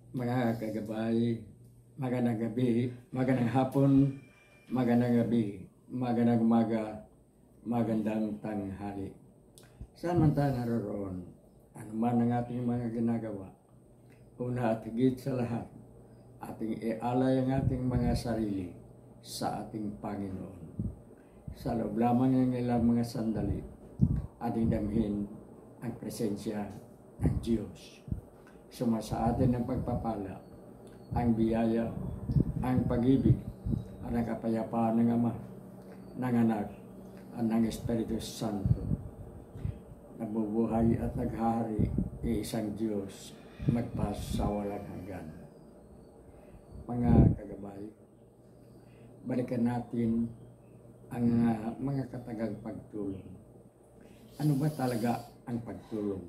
Mga kagabay, magandang gabi, magandang hapon, magandang gabi, magandang umaga, magandang tanghali. Saan man tayo naroon, ano man ang ating mga ginagawa, una at higit sa lahat, ating ialay ang ating mga sarili sa ating Panginoon. Sa loob lamang ng ilang mga sandali, ating damhin ang presensya ng Diyos. Suma sa atin ang pagpapala, ang biyaya, ang pag-ibig, at ang kapayapaan ng Ama, ng Anak, at ng Espiritu Santo. Nabubuhay at naghahari iisang Diyos magpasawalang hanggan. Mga kagabay, balikan natin ang mga katagang pagtulong. Ano ba talaga ang pagtulong?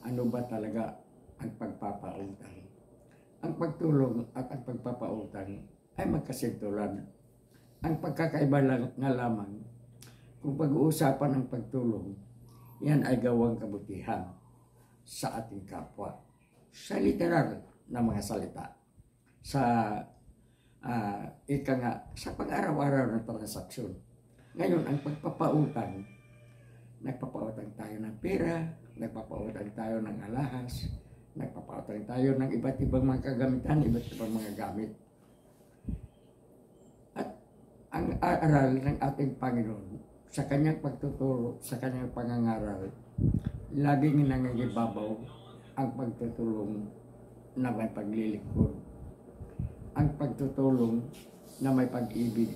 Ano ba talaga ang pagpapautang? Ang pagtulong at ang pagpapautang ay magkasintulan. Ang pagkakaiba lang nga lamang, kung pag-uusapan ng pagtulong, yan ay gawang kabutihan sa ating kapwa. Sa literal na mga salita, sa sa pang-araw-araw na transaksyon. Ngayon, ang pagpapautang, nagpapautang tayo ng pera, nagpapautang tayo ng alahas, nagpapautang tayo ng iba't ibang mga kagamitan, iba't ibang mga gamit. At ang aral ng ating Panginoon sa kanyang pagtuturo, sa kanyang pangangaral, laging nangingibabaw ang pagtutulong na may paglilingkod, ang pagtutulong na may pag-ibig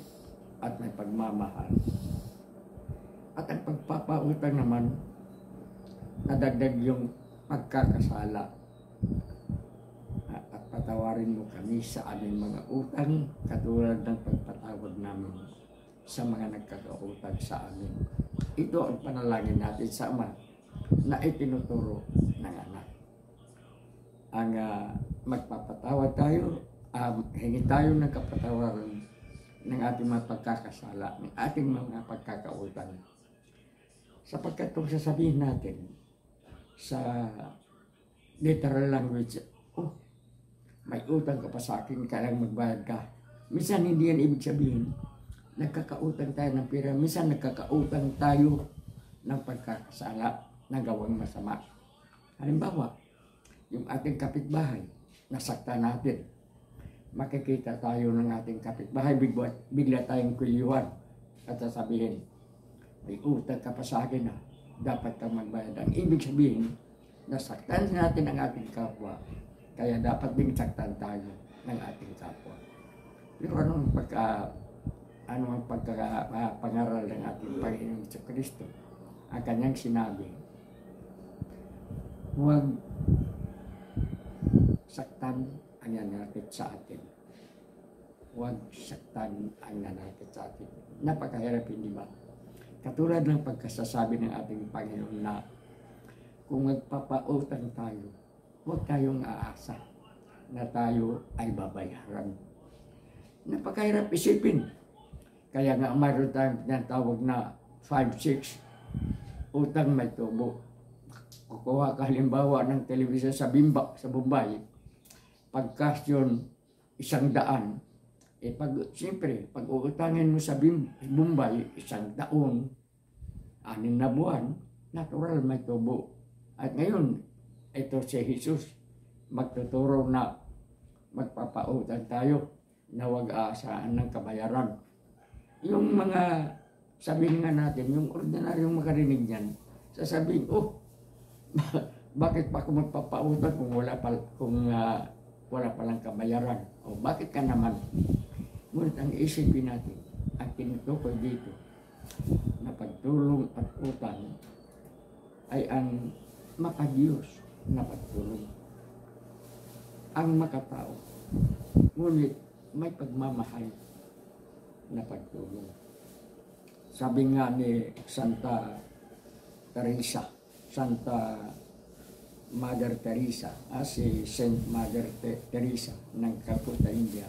at may pagmamahal. At ang pagpapautang naman, nadagdag yung pagkakasala. At patawarin mo kami sa aming mga utang, katulad ng pagpatawad namin sa mga nagkakautang sa amin. Ito ang panalangin natin sa Ama na itinuturo ng Anak. Ang magpapatawad tayo, hingi tayo ng kapatawaran ng ating mga pagkakasala, ng ating mga pagkakautang. Sapagkat kung sasabihin natin sa literal language, may utang ka pa sa akin, kailangan magbayad ka. Minsan hindi yan ibig sabihin, nagkakautang tayo ng pera, minsan nagkakautang tayo ng pagkakasala na gawang masama. Halimbawa, yung ating kapitbahay, nasaktan natin. Makikita tayo ng ating kapitbahay, bigla tayong kulyuhan at sasabihin, may utang ka pa sa akin, dapat kang magbayad. Ang ibig sabihin, nasaktan natin ang ating kapwa, kaya dapat ding saktan tayo ng ating kapwa. Pero ano ang pagkapangaral ng ating Panginoong Kristo? Ang kanyang sinabi, huwag saktan ang nanakit sa atin. Huwag saktan ang nanakit sa atin. Napakahirap, hindi ba? Katulad ng pagkasasabi ng ating Panginoon na kung magpapautang tayo, huwag tayong aasa na tayo ay babayaran. Napakahirap isipin. Kaya nga mayroon tayong tinatawag na 5-6, utang may tubo. Kukuha ka halimbawa ng telebisyon sa Bombay, pagkas yun 100, siyempre, pag uutangin mo sa Bombay, 100 taon, 6 na buwan, natural may tubo. At ngayon, ito si Jesus, magtuturo na magpapautang tayo na huwag aasaan ng kabayaran. Yung mga, sabihin nga natin, yung ordinaryong makarinig niyan, sasabihin, bakit pa ako magpapautang kung wala palang kabayaran? O bakit ka naman? Ngunit ang isipin natin, ang tinutukoy dito, na pagtulong at utang ay ang makadiyos na pagtulong. Ang makatao, ngunit may pagmamahal na pagtulong. Sabi nga ni Santa Mother Teresa, si Saint Mother Teresa ng Calcutta, India,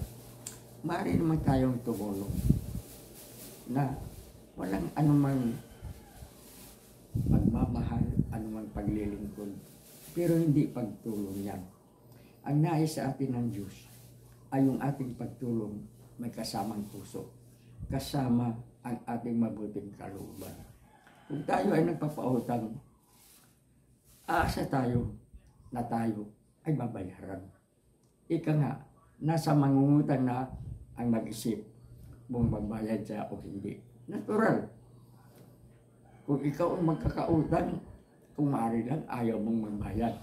maaari naman tayong tumulong na walang anumang pagmamahal, anumang paglilingkod, pero hindi pagtulong yan. Ang nais sa atin ng Diyos ay yung ating pagtulong may kasamang puso, kasama ang ating mabuting kalooban. Kung tayo ay nagpapautang, aasa tayo na tayo ay babayaran. Ika nga, nasa mangungutang na ang mag-isip kung magbayad siya o hindi. Natural. Kung ikaw ang magkakautang, kung maaari lang, ayaw mong magbayad.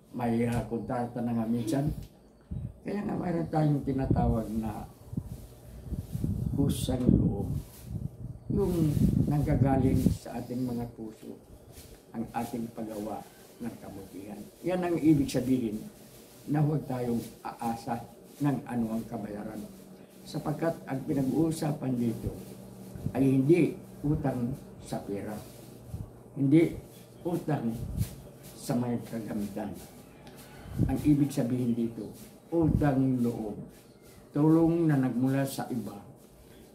May kontrata na nga minsan. Kaya nga mayroon tayong tinatawag na kusang loob. Yung nanggagaling sa ating mga puso, ang ating paggawa ng kabutihan. Yan ang ibig sabihin na huwag tayong aasa ng anuang kabayaran. Sapagkat ang pinag-uusapan dito ay hindi utang sa pera. Hindi utang sa mga kagamitan. Ang ibig sabihin dito, utang loob. Tulong na nagmula sa iba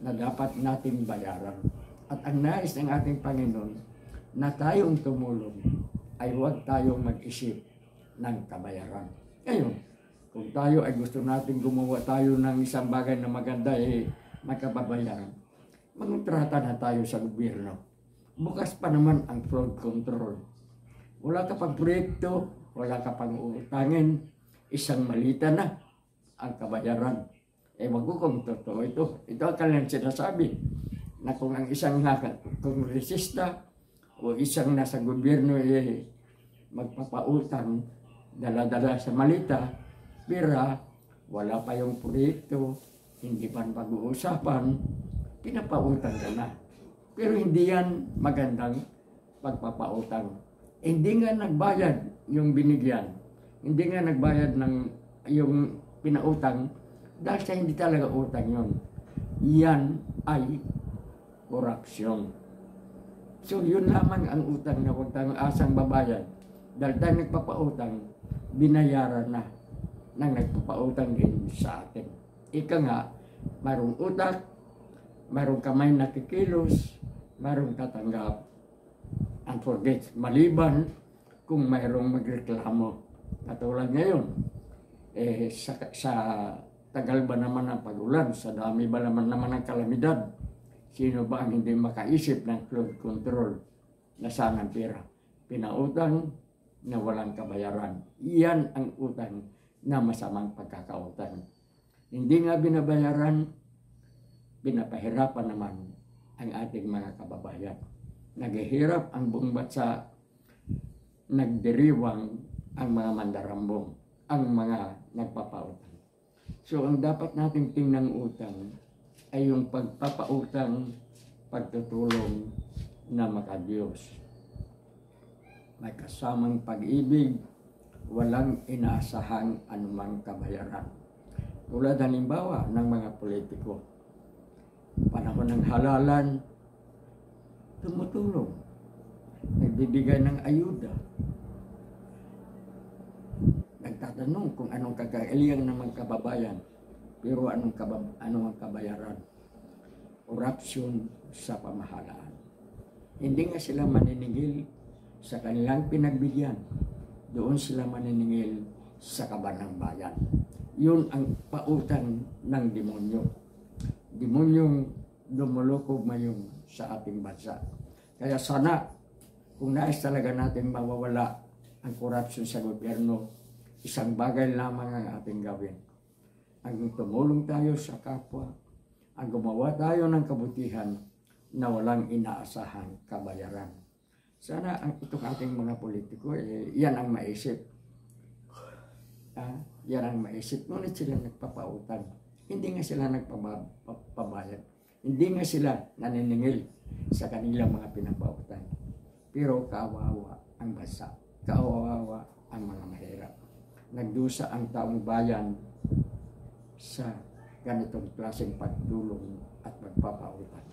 na dapat nating bayaran. At ang nais ng ating Panginoon na tayong tumulong ay huwag tayong mag-isip ng kabayaran. Ngayon, kung tayo ay gusto natin gumawa tayo ng isang bagay na maganda, magkababayaran, magkontrata na tayo sa gobyerno. Bukas pa naman ang fraud control. Wala ka pang proyekto, wala ka pang utangin, isang malita na ang kabayaran. Wag ko kung totoo ito. Ito ang kanilang sinasabi na kung ang isang kongresista o isang nasa gobyerno magpapautang, dala-dala sa malita, pera, wala pa yung proyekto, hindi pa pag-uusapan, pinapautang ka na. Pero hindi yan magandang pagpapautang. Hindi nga nagbayad yung binigyan. Hindi nga nagbayad ng yung pinautang dahil sa hindi talaga utang yun. Yan ay korupsyon. So yun lamang ang utang na huwag tayong asang babayad. Dahil tayo nagpapautang, binayaran na ng nagpapautang din sa atin. Ika nga, mayroong utak, mayroong kamay nakikilos, mayroong tatanggap. And forget, maliban kung mayroong magreklamo. Katulad ngayon, sa tagal ba naman ng pag-ulan, sa dami ba naman ng kalamidad, sino ba ang hindi makaisip ng flood control na sanang pera? Pinautang na walang kabayaran. Iyan ang utang na masamang pagkakautang. Hindi nga binabayaran, pinapahirapan naman ang ating mga kababayan. Naghihirap ang buong bansa, nagdiriwang ang mga mandarambong, ang mga nagpapautang. So ang dapat nating tingnan utang ay yung pagpapautang, pagtutulong na makadiyos. May kasamang pag-ibig, walang inaasahang anumang kabayaran. Tulad halimbawa ng mga politiko, panahon ng halalan, tumutulong, nagbibigay ng ayuda, nagtatanong kung anong kagailangan ng mga kababayan, pero anong kabayaran? Korupsyon sa pamahalaan. Hindi nga sila maniningil sa kanilang pinagbigyan, doon sila maniningil sa kaban ng bayan. Yun ang pautang ng demonyo. Demonyong lumulukob ngayon sa ating bansa. Kaya sana, kung nais talaga natin mawawala ang korupsyon sa gobyerno, isang bagay lamang ang ating gawin. Ang tumulong tayo sa kapwa, ang gumawa tayo ng kabutihan na walang inaasahang kabayaran. Sana itong ating mga politiko, yan ang maisip. Yan ang maisip. Ngunit sila nagpapautang. Hindi nga sila nagpabayad. Hindi nga sila naniningil sa kanilang mga pinapautang. Pero kawawa ang bansa. Kawawa ang mga mahirap. Nagdusa ang taong bayan sa ganitong klaseng pagtulong at pagpapautang.